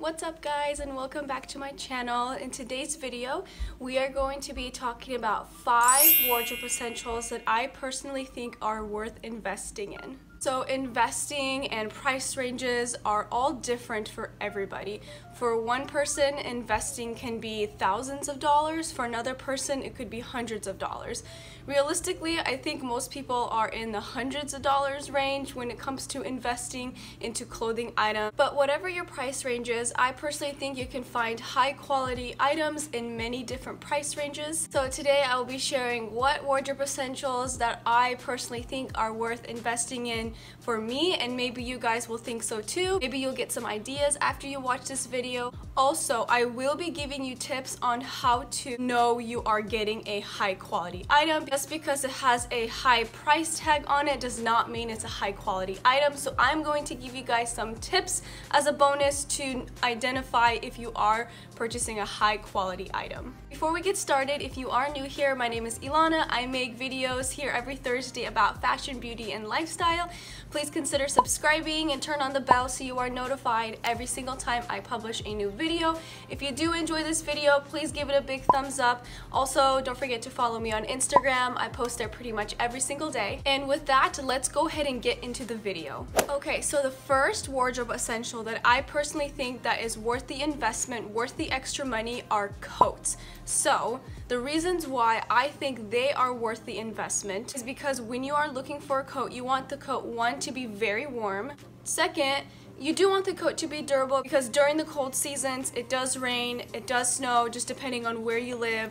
What's up guys, and welcome back to my channel. In today's video we are going to be talking about 5 wardrobe essentials that I personally think are worth investing in. So investing and price ranges are all different for everybody. For one person, investing can be thousands of dollars. For another person, it could be hundreds of dollars. Realistically, I think most people are in the hundreds of dollars range when it comes to investing into clothing items. But whatever your price range is, I personally think you can find high quality items in many different price ranges. So today I will be sharing what wardrobe essentials that I personally think are worth investing in for me, and maybe you guys will think so too. Maybe you'll get some ideas after you watch this video. Also, I will be giving you tips on how to know you are getting a high quality item. Just because it has a high price tag on it does not mean it's a high quality item. So I'm going to give you guys some tips as a bonus to identify if you are purchasing a high quality item. Before we get started, if you are new here, my name is Elana. I make videos here every Thursday about fashion, beauty, and lifestyle. Please consider subscribing and turn on the bell so you are notified every single time I publish a new video. If you do enjoy this video, please give it a big thumbs up. Also, don't forget to follow me on Instagram. I post there pretty much every single day. And with that, let's go ahead and get into the video. Okay, so the first wardrobe essential that I personally think that is worth the investment, worth the extra money, are coats. So the reasons why I think they are worth the investment is because when you are looking for a coat, you want the coat, one, to be very warm. Second, you do want the coat to be durable because during the cold seasons, it does rain, it does snow, just depending on where you live.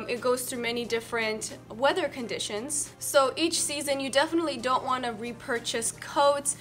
It goes through many different weather conditions. So each season, you definitely don't want to repurchase coats.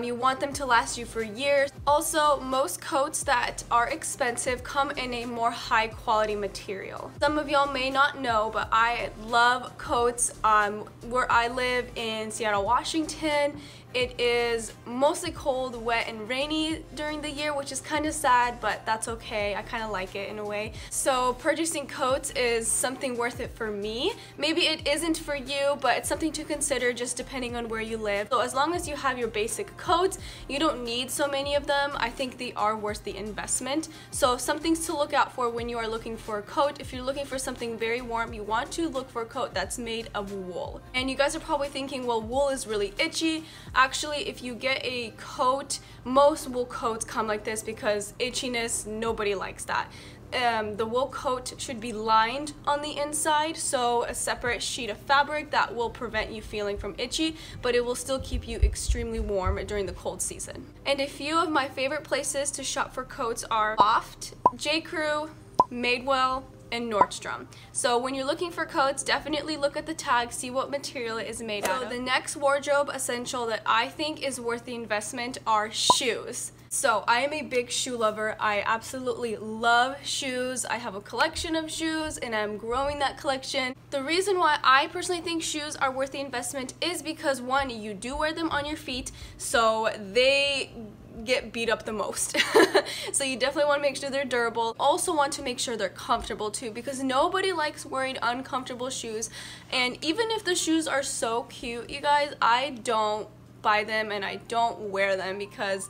You want them to last you for years. Also, most coats that are expensive come in a more high quality material. Some of y'all may not know, but I love coats. Where I live in Seattle, Washington, it is mostly cold, wet, and rainy during the year, which is kind of sad, but that's okay. I kind of like it in a way. So purchasing coats is something worth it for me. Maybe it isn't for you, but it's something to consider just depending on where you live. So as long as you have your basic coats, you don't need so many of them. I think they are worth the investment. So some things to look out for when you are looking for a coat. If you're looking for something very warm, you want to look for a coat that's made of wool. And you guys are probably thinking, well, wool is really itchy. Actually, if you get a coat, most wool coats come like this because itchiness, nobody likes that. The wool coat should be lined on the inside, so a separate sheet of fabric that will prevent you feeling from itchy, but it will still keep you extremely warm during the cold season. And a few of my favorite places to shop for coats are Loft, J.Crew, Madewell, and Nordstrom. So when you're looking for coats, definitely look at the tag, see what material it is made out of. The next wardrobe essential that I think is worth the investment are shoes. So I am a big shoe lover. I absolutely love shoes. I have a collection of shoes and I'm growing that collection. The reason why I personally think shoes are worth the investment is because, one, you do wear them on your feet, so they get beat up the most. So you definitely want to make sure they're durable. Also want to make sure they're comfortable too, because nobody likes wearing uncomfortable shoes. And even if the shoes are so cute, you guys, I don't buy them and I don't wear them because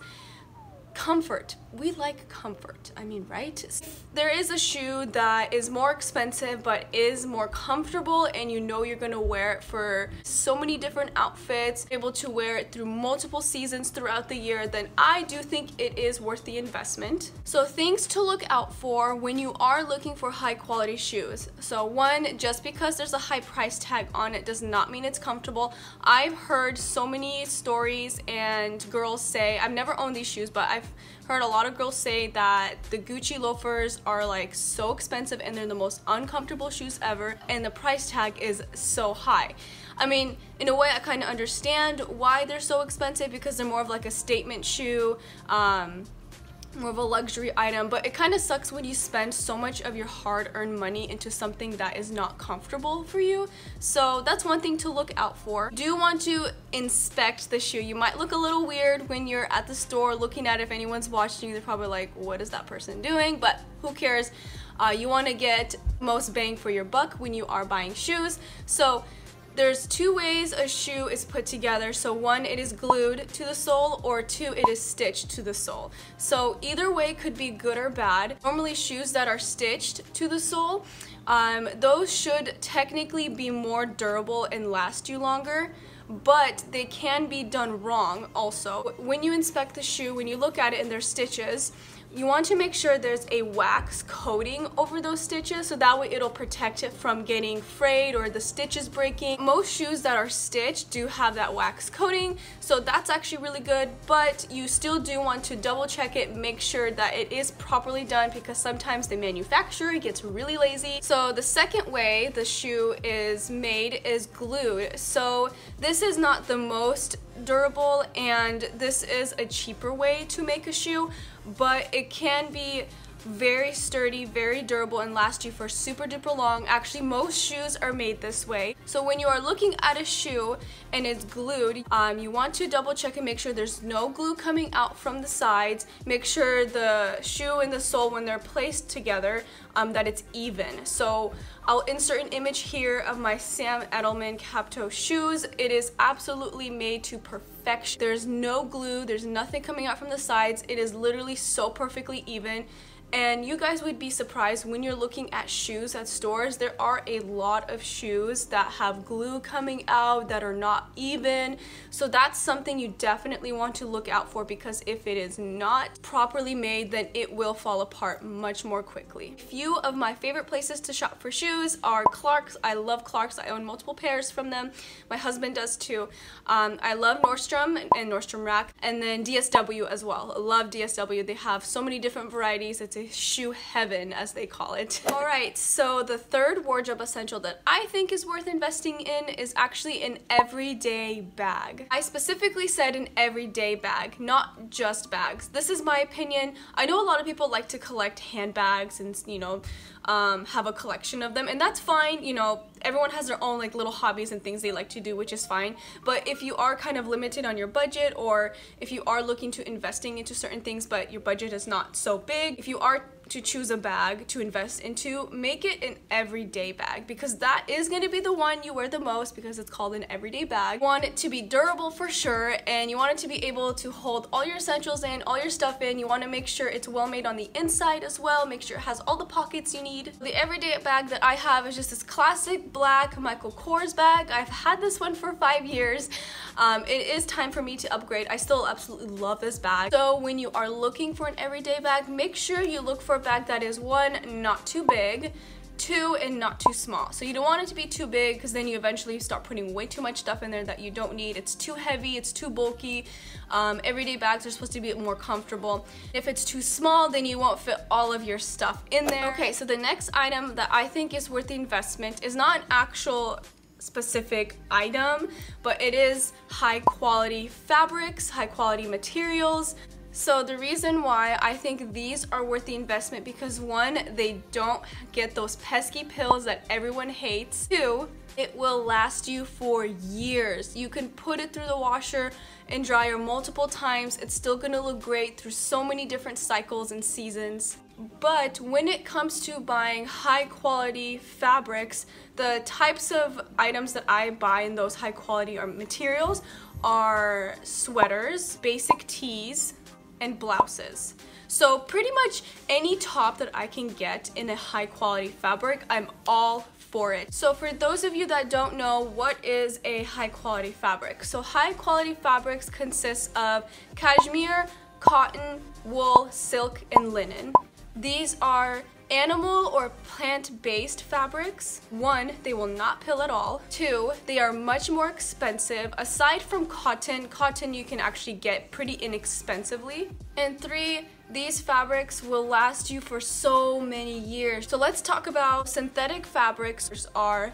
comfort. We like comfort. I mean, right? There is a shoe that is more expensive but is more comfortable and you know you're gonna wear it for so many different outfits, able to wear it through multiple seasons throughout the year, then I do think it is worth the investment. So things to look out for when you are looking for high quality shoes. So one, just because there's a high price tag on it does not mean it's comfortable. I've heard so many stories and girls say, I've never owned these shoes, but I've heard a lot of girls say that the Gucci loafers are like so expensive and they're the most uncomfortable shoes ever, and the price tag is so high. I mean, in a way I kind of understand why they're so expensive because they're more of like a statement shoe, more of a luxury item, but it kind of sucks when you spend so much of your hard-earned money into something that is not comfortable for you. So that's one thing to look out for. Do want to inspect the shoe. You might look a little weird when you're at the store looking at it. If anyone's watching you, they're probably like, what is that person doing? But who cares? You want to get most bang for your buck when you are buying shoes. So There's two ways a shoe is put together. So one, it is glued to the sole, or two, it is stitched to the sole. So either way could be good or bad. Normally shoes that are stitched to the sole, those should technically be more durable and last you longer, but they can be done wrong also. When you inspect the shoe, when you look at it and there's stitches, you want to make sure there's a wax coating over those stitches, so that way it'll protect it from getting frayed or the stitches breaking. Most shoes that are stitched do have that wax coating, so that's actually really good, but you still do want to double check it, make sure that it is properly done, because sometimes the manufacturer gets really lazy. So the second way the shoe is made is glued. So this is not the most durable, and this is a cheaper way to make a shoe, but it can be very sturdy, very durable, and last you for super duper long. Actually, most shoes are made this way. So when you are looking at a shoe and it's glued, you want to double check and make sure there's no glue coming out from the sides. Make sure the shoe and the sole, when they're placed together, that it's even. So I'll insert an image here of my Sam Edelman Capto shoes. It is absolutely made to perfection. There's no glue, there's nothing coming out from the sides. It is literally so perfectly even. And you guys would be surprised when you're looking at shoes at stores, there are a lot of shoes that have glue coming out that are not even. So that's something you definitely want to look out for, because if it is not properly made, then it will fall apart much more quickly. A few of my favorite places to shop for shoes are Clark's. I love Clark's. I own multiple pairs from them. My husband does too. I love Nordstrom and Nordstrom Rack, and then DSW as well. I love DSW. They have so many different varieties. It's a shoe heaven, as they call it. Alright, so the third wardrobe essential that I think is worth investing in is actually an everyday bag. I specifically said an everyday bag, not just bags. This is my opinion. I know a lot of people like to collect handbags and, you know, have a collection of them, and that's fine. You know, everyone has their own like little hobbies and things they like to do, which is fine. But if you are kind of limited on your budget, or if you are looking to investing into certain things but your budget is not so big, if you are to choose a bag to invest into, make it an everyday bag, because that is going to be the one you wear the most, because it's called an everyday bag. You want it to be durable for sure, and you want it to be able to hold all your essentials in, all your stuff in. You want to make sure it's well made on the inside as well, make sure it has all the pockets you need. The everyday bag that I have is just this classic black Michael Kors bag. I've had this one for 5 years. It is time for me to upgrade. I still absolutely love this bag. So when you are looking for an everyday bag, make sure you look for a bag that is, one, not too big, two, and not too small. So you don't want it to be too big, because then you eventually start putting way too much stuff in there that you don't need. It's too heavy, it's too bulky. Everyday bags are supposed to be more comfortable. If it's too small, then you won't fit all of your stuff in there. Okay, so the next item that I think is worth the investment is not an actual specific item, but it is high quality fabrics, high quality materials. So the reason why I think these are worth the investment, because one, they don't get those pesky pills that everyone hates. Two, it will last you for years. You can put it through the washer and dryer multiple times. It's still gonna look great through so many different cycles and seasons. But when it comes to buying high quality fabrics, the types of items that I buy in those high quality materials are sweaters, basic tees, and blouses. So pretty much any top that I can get in a high quality fabric, I'm all for it. So for those of you that don't know, what is a high quality fabric? So high quality fabrics consist of cashmere, cotton, wool, silk, and linen. These are animal or plant-based fabrics. One, they will not pill at all. Two, they are much more expensive. Aside from cotton you can actually get pretty inexpensively. And three, these fabrics will last you for so many years. So let's talk about synthetic fabrics. Those are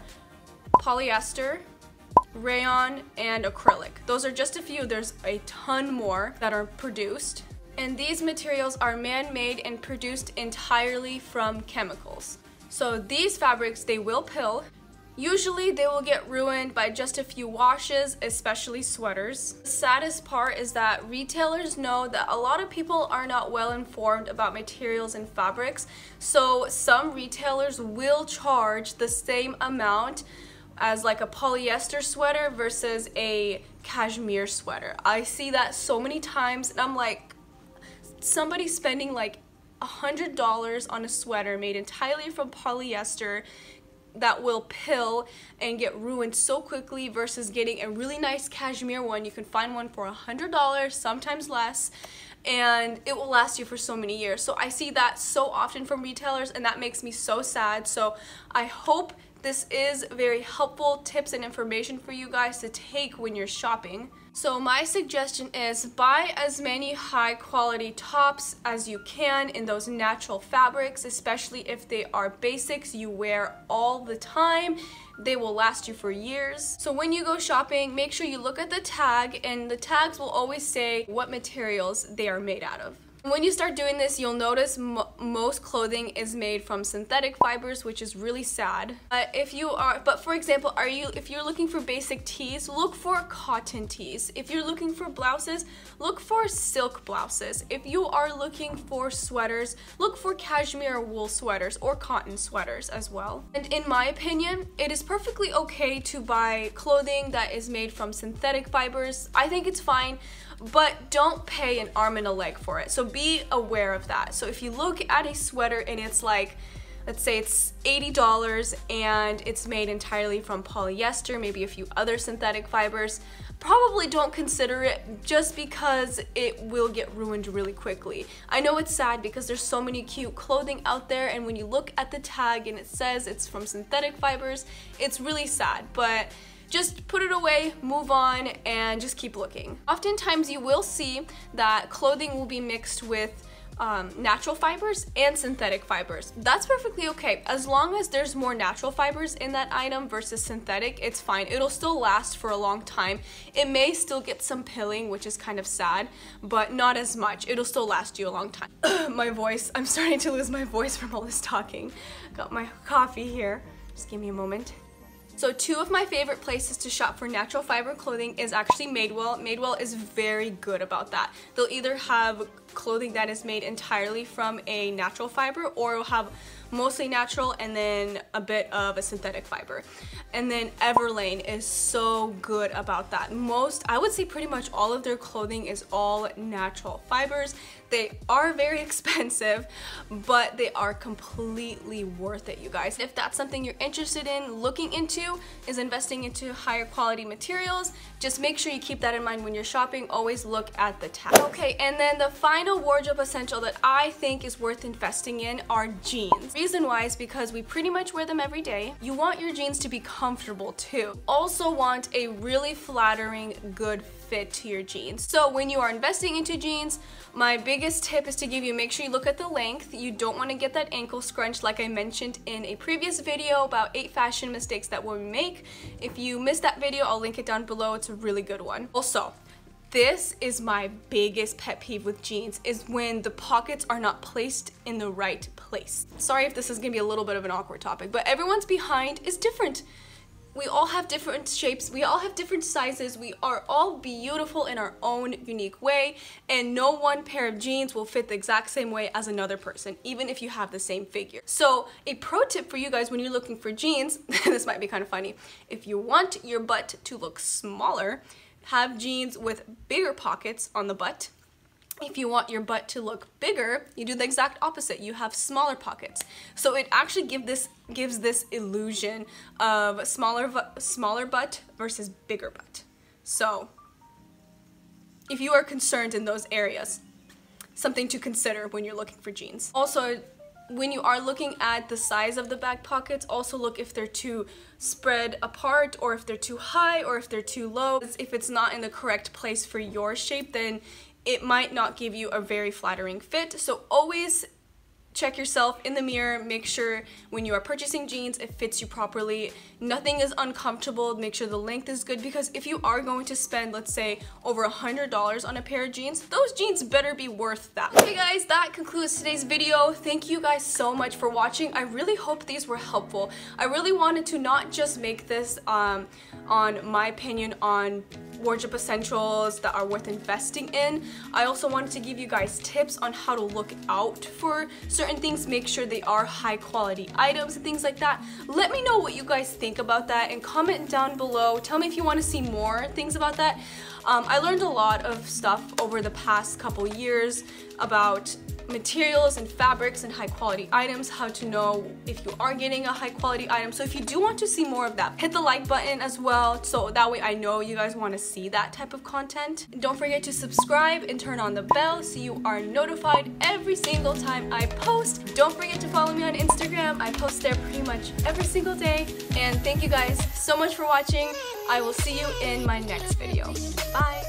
polyester, rayon, and acrylic. Those are just a few. There's a ton more that are produced. And these materials are man-made and produced entirely from chemicals. So these fabrics, they will pill. Usually they will get ruined by just a few washes, especially sweaters. The saddest part is that retailers know that a lot of people are not well informed about materials and fabrics. So some retailers will charge the same amount as like a polyester sweater versus a cashmere sweater. I see that so many times and I'm like, somebody spending like $100 on a sweater made entirely from polyester that will pill and get ruined so quickly versus getting a really nice cashmere one. You can find one for $100, sometimes less, and it will last you for so many years. So I see that so often from retailers and that makes me so sad. So I hope this is very helpful tips and information for you guys to take when you're shopping. So my suggestion is buy as many high quality tops as you can in those natural fabrics, especially if they are basics you wear all the time. They will last you for years. So when you go shopping, make sure you look at the tag, and the tags will always say what materials they are made out of. When you start doing this, you'll notice most clothing is made from synthetic fibers, which is really sad. But for example, if you're looking for basic tees, look for cotton tees. If you're looking for blouses, look for silk blouses. If you are looking for sweaters, look for cashmere wool sweaters or cotton sweaters as well. And in my opinion, it is perfectly okay to buy clothing that is made from synthetic fibers. I think it's fine, but don't pay an arm and a leg for it. So be aware of that. So if you look at a sweater and it's like, let's say it's $80 and it's made entirely from polyester, maybe a few other synthetic fibers, probably don't consider it just because it will get ruined really quickly. I know it's sad because there's so many cute clothing out there, and when you look at the tag and it says it's from synthetic fibers, it's really sad, but just put it away, move on, and just keep looking. Oftentimes you will see that clothing will be mixed with natural fibers and synthetic fibers. That's perfectly okay. As long as there's more natural fibers in that item versus synthetic, it's fine. It'll still last for a long time. It may still get some pilling, which is kind of sad, but not as much. It'll still last you a long time. My voice, I'm starting to lose my voice from all this talking. Got my coffee here. Just give me a moment. So two of my favorite places to shop for natural fiber clothing is actually Madewell. Madewell is very good about that. They'll either have clothing that is made entirely from a natural fiber, or it'll have mostly natural and then a bit of a synthetic fiber. And then Everlane is so good about that. I would say pretty much all of their clothing is all natural fibers. They are very expensive, but they are completely worth it, you guys. If that's something you're interested in looking into, is investing into higher quality materials, just make sure you keep that in mind when you're shopping. Always look at the tag. Okay, and then the final wardrobe essential that I think is worth investing in are jeans. Reason why is because we pretty much wear them every day. You want your jeans to be comfortable too. Also want a really flattering, good fit to your jeans. So when you are investing into jeans, my biggest tip is to make sure you look at the length. You don't want to get that ankle scrunch like I mentioned in a previous video about 8 fashion mistakes that we make. If you missed that video, I'll link it down below. It's a really good one. Also, this is my biggest pet peeve with jeans, is when the pockets are not placed in the right place. Sorry if this is gonna be a little bit of an awkward topic, but everyone's behind is different. We all have different shapes, we all have different sizes, we are all beautiful in our own unique way, and no one pair of jeans will fit the exact same way as another person, even if you have the same figure. So a pro tip for you guys when you're looking for jeans, this might be kind of funny, if you want your butt to look smaller, have jeans with bigger pockets on the butt. If you want your butt to look bigger, you do the exact opposite. You have smaller pockets. So it actually gives this illusion of smaller butt versus bigger butt. So if you are concerned in those areas, something to consider when you're looking for jeans. Also, when you are looking at the size of the back pockets, also look if they're too spread apart, or if they're too high, or if they're too low. If it's not in the correct place for your shape, then it might not give you a very flattering fit. So always check yourself in the mirror, make sure when you are purchasing jeans it fits you properly, nothing is uncomfortable, make sure the length is good, because if you are going to spend, let's say, over $100 on a pair of jeans, those jeans better be worth that. Okay guys, that concludes today's video. Thank you guys so much for watching. I really hope these were helpful. I really wanted to not just make this on my opinion on wardrobe essentials that are worth investing in. I also wanted to give you guys tips on how to look out for certain things, make sure they are high quality items and things like that. Let me know what you guys think about that and comment down below. Tell me if you want to see more things about that. I learned a lot of stuff over the past couple years about materials and fabrics and high quality items, how to know if you are getting a high quality item. So if you do want to see more of that, hit the like button as well, so that way I know you guys want to see that type of content. Don't forget to subscribe and turn on the bell so you are notified every single time I post. Don't forget to follow me on Instagram. I post there pretty much every single day. And thank you guys so much for watching. I will see you in my next video. Bye!